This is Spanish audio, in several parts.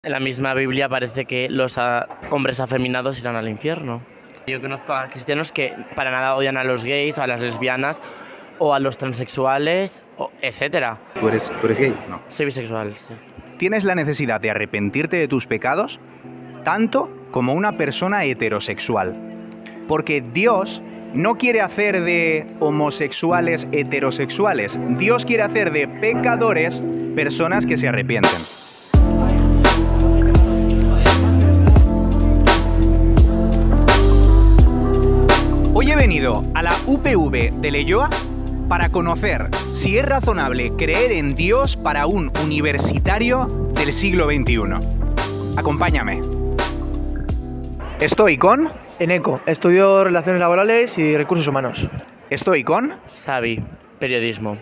En la misma Biblia parece que los hombres afeminados irán al infierno. Yo conozco a cristianos que para nada odian a los gays o a las lesbianas o a los transexuales, etc. ¿Tú eres gay? No. Soy bisexual, sí. ¿Tienes la necesidad de arrepentirte de tus pecados? Tanto como una persona heterosexual. Porque Dios no quiere hacer de homosexuales heterosexuales. Dios quiere hacer de pecadores personas que se arrepienten. Hoy he venido a la UPV de Leioa para conocer si es razonable creer en Dios para un universitario del siglo XXI. Acompáñame. Estoy con... Eneco, estudio Relaciones Laborales y Recursos Humanos. Estoy con... Xavi, periodismo.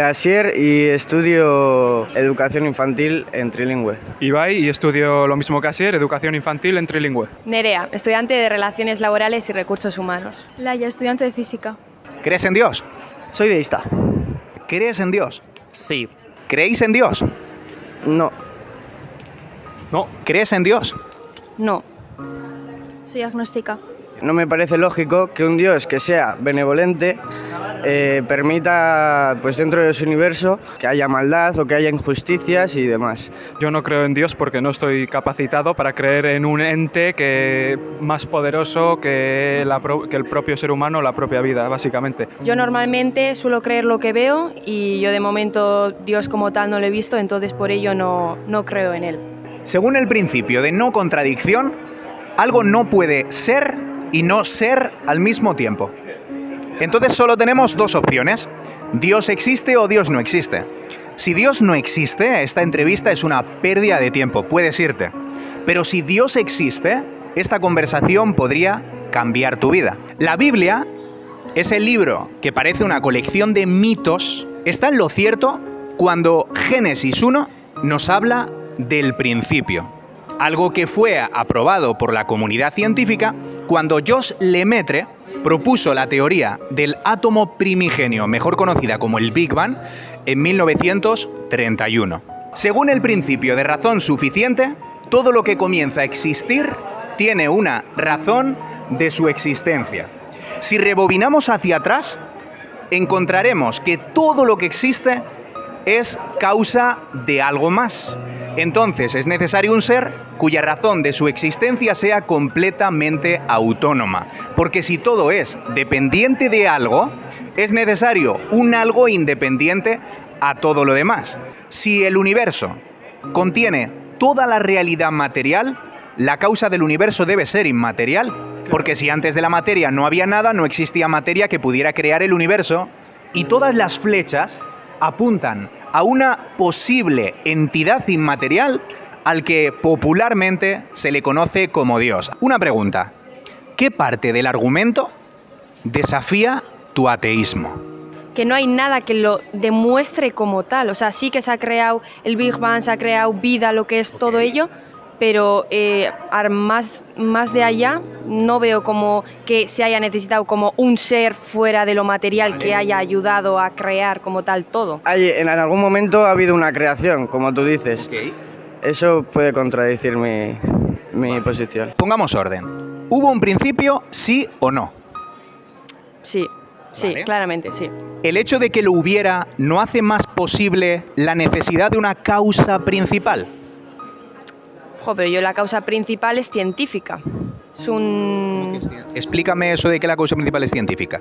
Asier y estudio Educación Infantil en Trilingüe. Ibai y estudio lo mismo que Asier, Educación Infantil en Trilingüe. Nerea, estudiante de Relaciones Laborales y Recursos Humanos. Laia, estudiante de Física. ¿Crees en Dios? Soy deísta. ¿Crees en Dios? Sí. ¿Creéis en Dios? No. No. ¿Crees en Dios? No. Soy agnóstica. No me parece lógico que un Dios que sea benevolente permita, pues dentro de su universo, que haya maldad o que haya injusticias y demás. Yo no creo en Dios porque no estoy capacitado para creer en un ente más poderoso que el propio ser humano, la propia vida, básicamente. Yo normalmente suelo creer lo que veo y yo de momento Dios como tal no lo he visto, entonces por ello no creo en él. Según el principio de no contradicción, algo no puede ser y no ser al mismo tiempo. Entonces solo tenemos dos opciones: Dios existe o Dios no existe. Si Dios no existe, esta entrevista es una pérdida de tiempo, puedes irte. Pero si Dios existe, esta conversación podría cambiar tu vida. La Biblia es el libro que parece una colección de mitos. Está en lo cierto cuando Génesis 1 nos habla del principio. Algo que fue aprobado por la comunidad científica cuando Josh Lemaitre propuso la teoría del átomo primigenio, mejor conocida como el Big Bang, en 1931. Según el principio de razón suficiente, todo lo que comienza a existir tiene una razón de su existencia. Si rebobinamos hacia atrás, encontraremos que todo lo que existe es causa de algo más. Entonces es necesario un ser cuya razón de su existencia sea completamente autónoma. Porque si todo es dependiente de algo, es necesario un algo independiente a todo lo demás. Si el universo contiene toda la realidad material, la causa del universo debe ser inmaterial. Porque si antes de la materia no había nada, no existía materia que pudiera crear el universo. Y todas las flechas apuntan a una posible entidad inmaterial al que popularmente se le conoce como Dios. Una pregunta: ¿qué parte del argumento desafía tu ateísmo? Que no hay nada que lo demuestre como tal. O sea, sí que se ha creado el Big Bang, se ha creado vida, lo que es todo ello, pero más de allá no veo como que se haya necesitado como un ser fuera de lo material que haya ayudado a crear como tal todo. En algún momento ha habido una creación, como tú dices. Okay. Eso puede contradecir mi posición. Pongamos orden. ¿Hubo un principio, sí o no? Sí, Vale. Claramente, sí. ¿El hecho de que lo hubiera no hace más posible la necesidad de una causa principal? Pero la causa principal es científica. Es un... Explícame eso de que la causa principal es científica.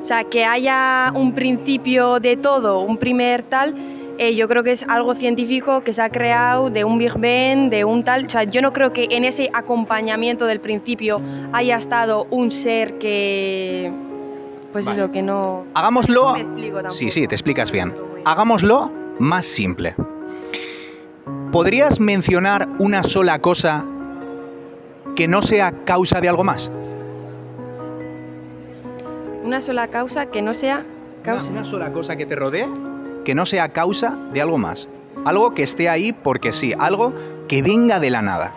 O sea, que haya un principio de todo, un primer tal, yo creo que es algo científico que se ha creado de un Big Bang, de un tal... O sea, yo no creo que en ese acompañamiento del principio haya estado un ser que... Pues vale. Eso, que no... Hagámoslo... No me explico tampoco. Sí, te explicas bien. Hagámoslo más simple. ¿Podrías mencionar una sola cosa que no sea causa de algo más? Una sola causa que no sea causa. Una sola cosa que te rodee que no sea causa de algo más. Algo que esté ahí porque sí, algo que venga de la nada.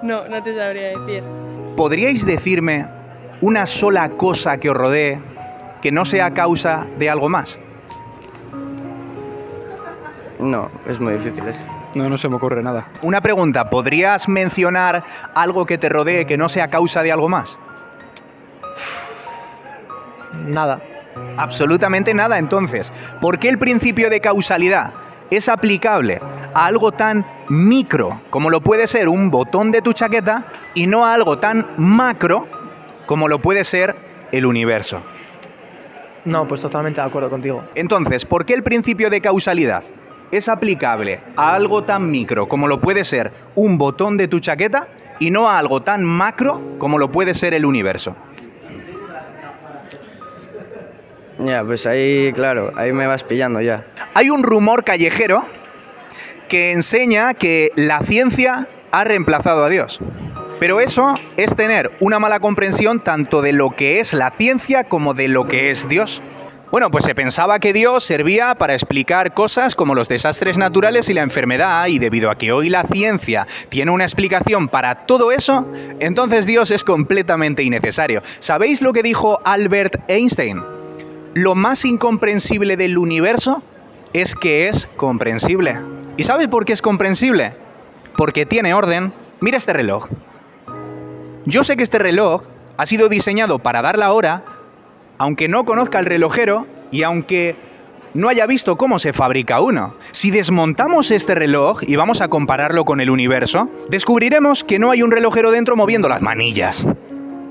No te sabría decir. ¿Podríais decirme una sola cosa que os rodee que no sea causa de algo más? No, es muy difícil eso. No se me ocurre nada. Una pregunta, ¿podrías mencionar algo que te rodee que no sea causa de algo más? Nada. Absolutamente nada, entonces. ¿Por qué el principio de causalidad es aplicable a algo tan micro como lo puede ser un botón de tu chaqueta y no a algo tan macro como lo puede ser el universo? No, pues totalmente de acuerdo contigo. Entonces, ¿por qué el principio de causalidad es aplicable a algo tan micro como lo puede ser un botón de tu chaqueta y no a algo tan macro como lo puede ser el universo? Ya, pues ahí, claro, ahí me vas pillando ya. Hay un rumor callejero que enseña que la ciencia ha reemplazado a Dios. Pero eso es tener una mala comprensión tanto de lo que es la ciencia como de lo que es Dios. Bueno, pues se pensaba que Dios servía para explicar cosas como los desastres naturales y la enfermedad, y debido a que hoy la ciencia tiene una explicación para todo eso, entonces Dios es completamente innecesario. ¿Sabéis lo que dijo Albert Einstein? Lo más incomprensible del universo es que es comprensible. ¿Y sabes por qué es comprensible? Porque tiene orden. Mira este reloj. Yo sé que este reloj ha sido diseñado para dar la hora, aunque no conozca el relojero y aunque no haya visto cómo se fabrica uno. Si desmontamos este reloj y vamos a compararlo con el universo, descubriremos que no hay un relojero dentro moviendo las manillas.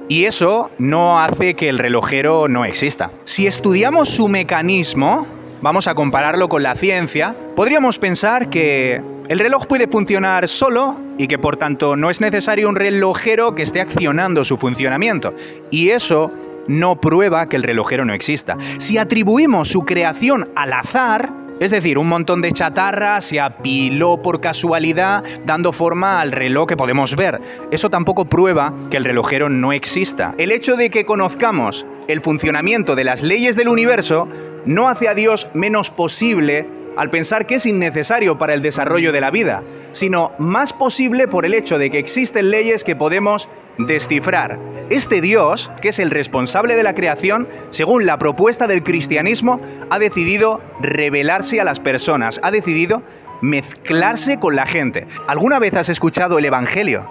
Y eso no hace que el relojero no exista. Si estudiamos su mecanismo, vamos a compararlo con la ciencia, podríamos pensar que el reloj puede funcionar solo y que por tanto no es necesario un relojero que esté accionando su funcionamiento. Y eso no prueba que el relojero no exista. Si atribuimos su creación al azar, es decir, un montón de chatarra se apiló por casualidad dando forma al reloj que podemos ver, eso tampoco prueba que el relojero no exista. El hecho de que conozcamos el funcionamiento de las leyes del universo no hace a Dios menos posible al pensar que es innecesario para el desarrollo de la vida, sino más posible por el hecho de que existen leyes que podemos descifrar. Este Dios, que es el responsable de la creación, según la propuesta del cristianismo, ha decidido revelarse a las personas, ha decidido mezclarse con la gente. ¿Alguna vez has escuchado el Evangelio?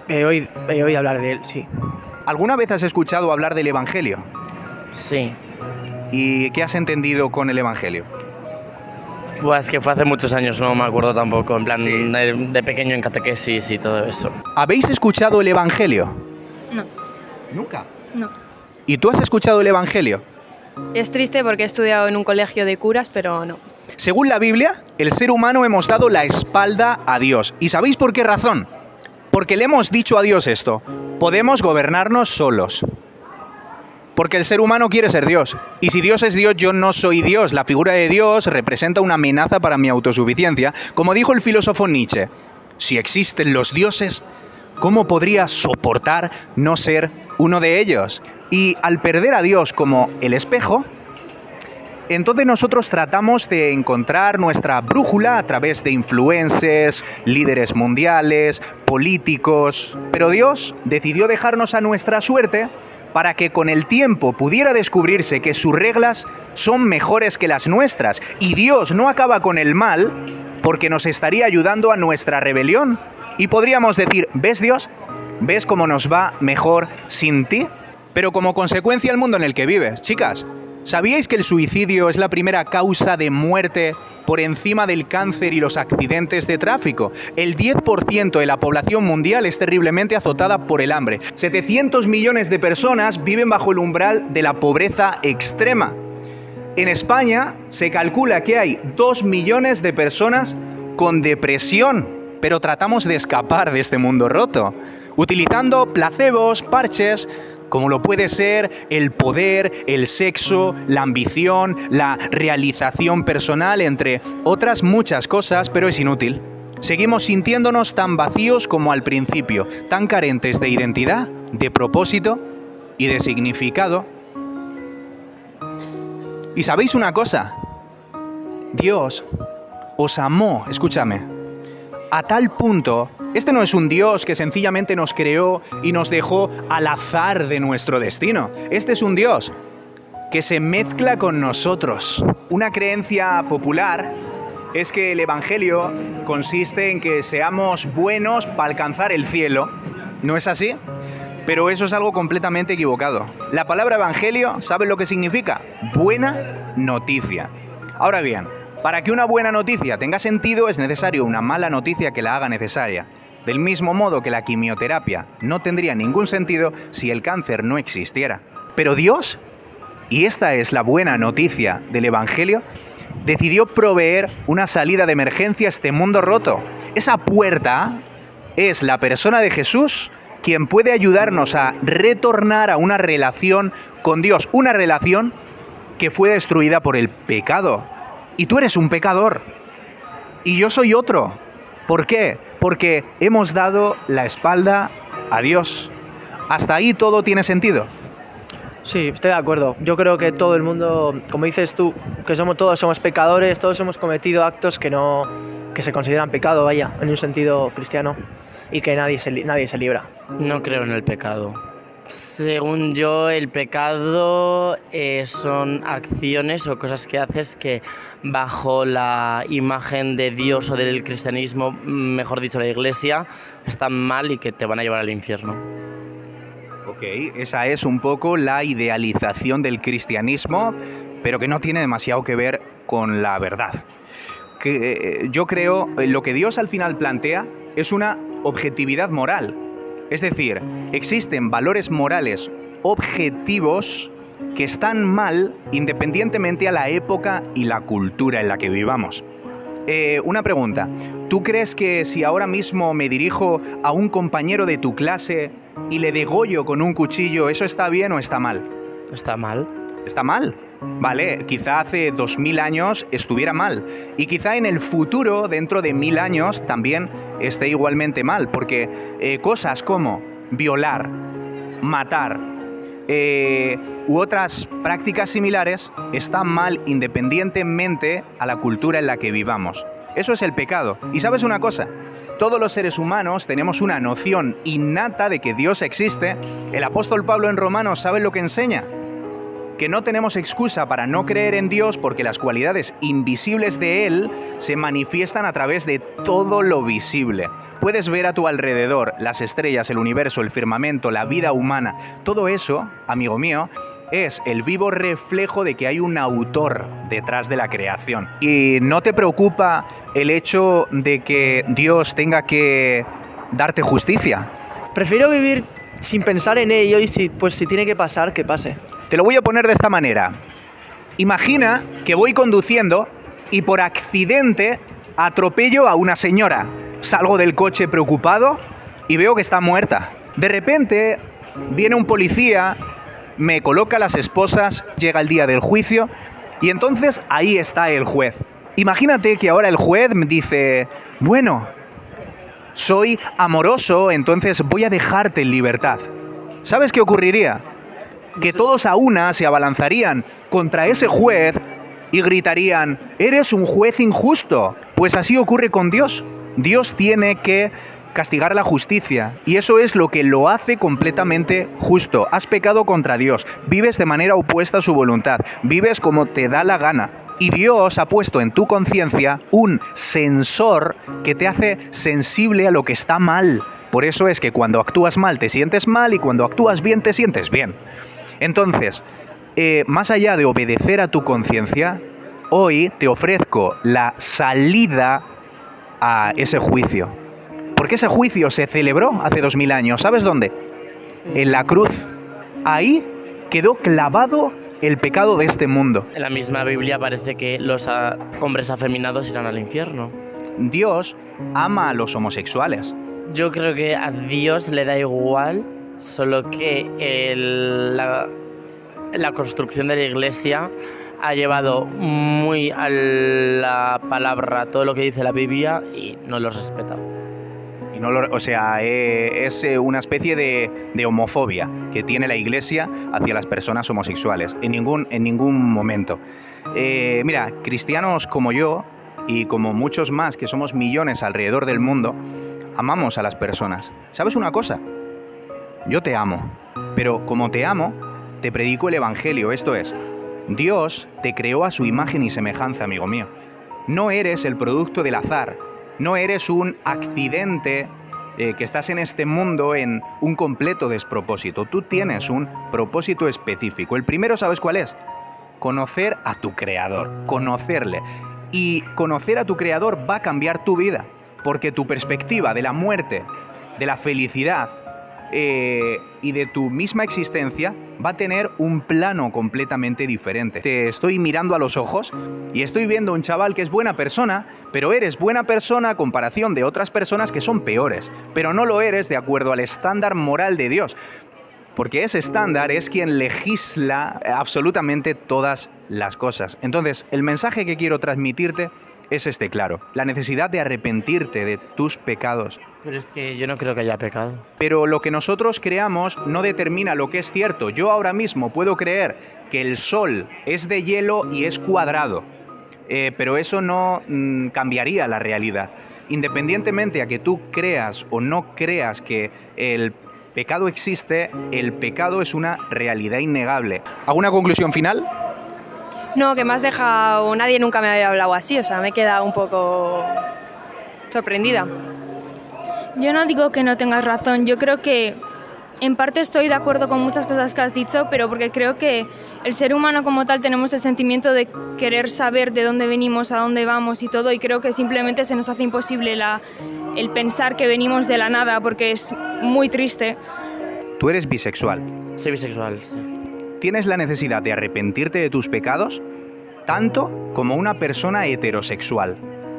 He oído hablar de él, sí. ¿Alguna vez has escuchado hablar del Evangelio? Sí. ¿Y qué has entendido con el Evangelio? Pues es que fue hace muchos años, no me acuerdo tampoco. En plan, de pequeño en catequesis y todo eso. ¿Habéis escuchado el Evangelio? No, Nunca. no. ¿Y tú has escuchado el Evangelio? Es triste porque he estudiado en un colegio de curas, pero no. Según la Biblia, el ser humano hemos dado la espalda a Dios. ¿Y sabéis por qué razón? Porque le hemos dicho a Dios esto: podemos gobernarnos solos. Porque el ser humano quiere ser Dios. Y si Dios es Dios, yo no soy Dios. La figura de Dios representa una amenaza para mi autosuficiencia. Como dijo el filósofo Nietzsche, si existen los dioses, ¿cómo podría soportar no ser uno de ellos? Y al perder a Dios como el espejo, entonces nosotros tratamos de encontrar nuestra brújula a través de influencers, líderes mundiales, políticos. Pero Dios decidió dejarnos a nuestra suerte para que con el tiempo pudiera descubrirse que sus reglas son mejores que las nuestras. Y Dios no acaba con el mal porque nos estaría ayudando a nuestra rebelión. Y podríamos decir, ¿ves Dios? ¿Ves cómo nos va mejor sin ti? Pero como consecuencia el mundo en el que vives. Chicas, ¿sabíais que el suicidio es la primera causa de muerte por encima del cáncer y los accidentes de tráfico? El 10% de la población mundial es terriblemente azotada por el hambre. 700 millones de personas viven bajo el umbral de la pobreza extrema. En España se calcula que hay 2 millones de personas con depresión, pero tratamos de escapar de este mundo roto, utilizando placebos, parches, como lo puede ser el poder, el sexo, la ambición, la realización personal, entre otras muchas cosas, pero es inútil. Seguimos sintiéndonos tan vacíos como al principio, tan carentes de identidad, de propósito y de significado. ¿Y sabéis una cosa? Dios os amó, escúchame, a tal punto. Este no es un Dios que sencillamente nos creó y nos dejó al azar de nuestro destino. Este es un Dios que se mezcla con nosotros. Una creencia popular es que el Evangelio consiste en que seamos buenos para alcanzar el cielo. ¿No es así? Pero eso es algo completamente equivocado. La palabra Evangelio, ¿sabes lo que significa? Buena noticia. Ahora bien, para que una buena noticia tenga sentido es necesario una mala noticia que la haga necesaria. Del mismo modo que la quimioterapia no tendría ningún sentido si el cáncer no existiera. Pero Dios, y esta es la buena noticia del Evangelio, decidió proveer una salida de emergencia a este mundo roto. Esa puerta es la persona de Jesús, quien puede ayudarnos a retornar a una relación con Dios, una relación que fue destruida por el pecado. Y tú eres un pecador, y yo soy otro. ¿Por qué? Porque hemos dado la espalda a Dios. ¿Hasta ahí todo tiene sentido? Sí, estoy de acuerdo. Yo creo que todo el mundo, como dices tú, que todos somos pecadores, todos hemos cometido actos que se consideran pecado, vaya, en un sentido cristiano, y que nadie se libra. No creo en el pecado. Según yo, el pecado son acciones o cosas que haces que bajo la imagen de Dios o del cristianismo, mejor dicho, la iglesia, están mal y que te van a llevar al infierno. Ok, esa es un poco la idealización del cristianismo, pero que no tiene demasiado que ver con la verdad. Yo creo lo que Dios al final plantea es una objetividad moral. Es decir, existen valores morales objetivos que están mal independientemente a la época y la cultura en la que vivamos. Una pregunta, ¿tú crees que si ahora mismo me dirijo a un compañero de tu clase y le degollo con un cuchillo, ¿eso está bien o está mal? ¿Está mal? ¿Está mal? Vale, quizá hace 2000 años estuviera mal. Y quizá en el futuro, dentro de 1000 años, también esté igualmente mal. Porque cosas como violar, matar u otras prácticas similares están mal independientemente a la cultura en la que vivamos. Eso es el pecado. Y ¿sabes una cosa? Todos los seres humanos tenemos una noción innata de que Dios existe. El apóstol Pablo en Romanos, ¿sabes lo que enseña? Que no tenemos excusa para no creer en Dios porque las cualidades invisibles de Él se manifiestan a través de todo lo visible. Puedes ver a tu alrededor las estrellas, el universo, el firmamento, la vida humana. Todo eso, amigo mío, es el vivo reflejo de que hay un autor detrás de la creación. ¿Y no te preocupa el hecho de que Dios tenga que darte justicia? Prefiero vivir sin pensar en ello y si tiene que pasar, que pase. Te lo voy a poner de esta manera. Imagina que voy conduciendo y por accidente atropello a una señora. Salgo del coche preocupado y veo que está muerta. De repente viene un policía, me coloca las esposas, llega el día del juicio y entonces ahí está el juez. Imagínate que ahora el juez me dice, bueno, soy amoroso, entonces voy a dejarte en libertad. ¿Sabes qué ocurriría? Que todos a una se abalanzarían contra ese juez y gritarían, eres un juez injusto. Pues así ocurre con Dios. Dios tiene que castigar la justicia y eso es lo que lo hace completamente justo. Has pecado contra Dios, vives de manera opuesta a su voluntad, vives como te da la gana. Y Dios ha puesto en tu conciencia un sensor que te hace sensible a lo que está mal. Por eso es que cuando actúas mal te sientes mal y cuando actúas bien te sientes bien. Entonces, más allá de obedecer a tu conciencia, hoy te ofrezco la salida a ese juicio. Porque ese juicio se celebró hace 2000 años. ¿Sabes dónde? En la cruz. Ahí quedó clavado el pecado de este mundo. En la misma Biblia parece que los hombres afeminados irán al infierno. Dios ama a los homosexuales. Yo creo que a Dios le da igual, solo que la construcción de la iglesia ha llevado muy a la palabra todo lo que dice la Biblia y no lo respeta. Y no es una especie de homofobia que tiene la iglesia hacia las personas homosexuales. En ningún momento. Mira, cristianos como yo y como muchos más que somos millones alrededor del mundo, amamos a las personas. ¿Sabes una cosa? Yo te amo, pero como te amo, te predico el Evangelio, esto es, Dios te creó a su imagen y semejanza, amigo mío. No eres el producto del azar, no eres un accidente que estás en este mundo en un completo despropósito. Tú tienes un propósito específico. El primero, ¿sabes cuál es? Conocer a tu Creador, conocerle. Y conocer a tu Creador va a cambiar tu vida, porque tu perspectiva de la muerte, de la felicidad y de tu misma existencia va a tener un plano completamente diferente. Te estoy mirando a los ojos y estoy viendo a un chaval que es buena persona, pero eres buena persona a comparación de otras personas que son peores, pero no lo eres de acuerdo al estándar moral de Dios. Porque ese estándar es quien legisla absolutamente todas las cosas. Entonces, el mensaje que quiero transmitirte es este claro. La necesidad de arrepentirte de tus pecados. Pero es que yo no creo que haya pecado. Pero lo que nosotros creamos no determina lo que es cierto. Yo ahora mismo puedo creer que el sol es de hielo y es cuadrado. Pero eso no cambiaría la realidad. Independientemente a que tú creas o no creas que el pecado existe, el pecado es una realidad innegable. ¿Alguna conclusión final? No, que me has dejado... Nadie nunca me había hablado así, o sea, me he quedado un poco sorprendida. Yo no digo que no tengas razón, yo creo que en parte estoy de acuerdo con muchas cosas que has dicho, pero porque creo que el ser humano como tal tenemos el sentimiento de querer saber de dónde venimos, a dónde vamos y todo, y creo que simplemente se nos hace imposible el pensar que venimos de la nada, porque es muy triste. Tú eres bisexual. Soy bisexual, sí. ¿Tienes la necesidad de arrepentirte de tus pecados? Tanto como una persona heterosexual.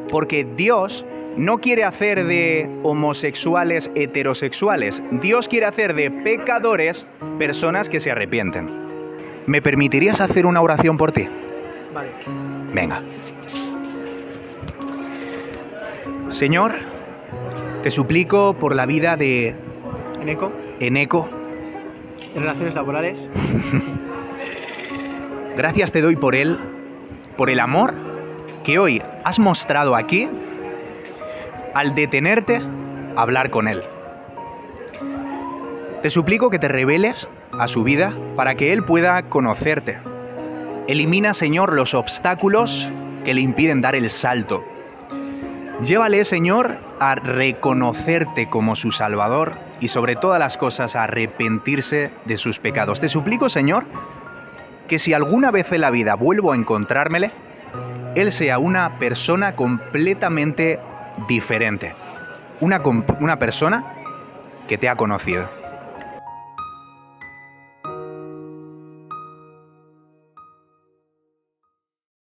Porque Dios no quiere hacer de homosexuales heterosexuales. Dios quiere hacer de pecadores personas que se arrepienten. ¿Me permitirías hacer una oración por ti? Vale. Venga. Señor, te suplico por la vida de Eneco, Eneco. en relaciones laborales. Gracias te doy por él, por el amor que hoy has mostrado aquí al detenerte a hablar con él. Te suplico que te reveles a su vida para que él pueda conocerte. Elimina, Señor, los obstáculos que le impiden dar el salto. Llévale, Señor, a reconocerte como su Salvador y sobre todas las cosas a arrepentirse de sus pecados. Te suplico, Señor, que si alguna vez en la vida vuelvo a encontrármele, él sea una persona completamente diferente. Una persona que te ha conocido.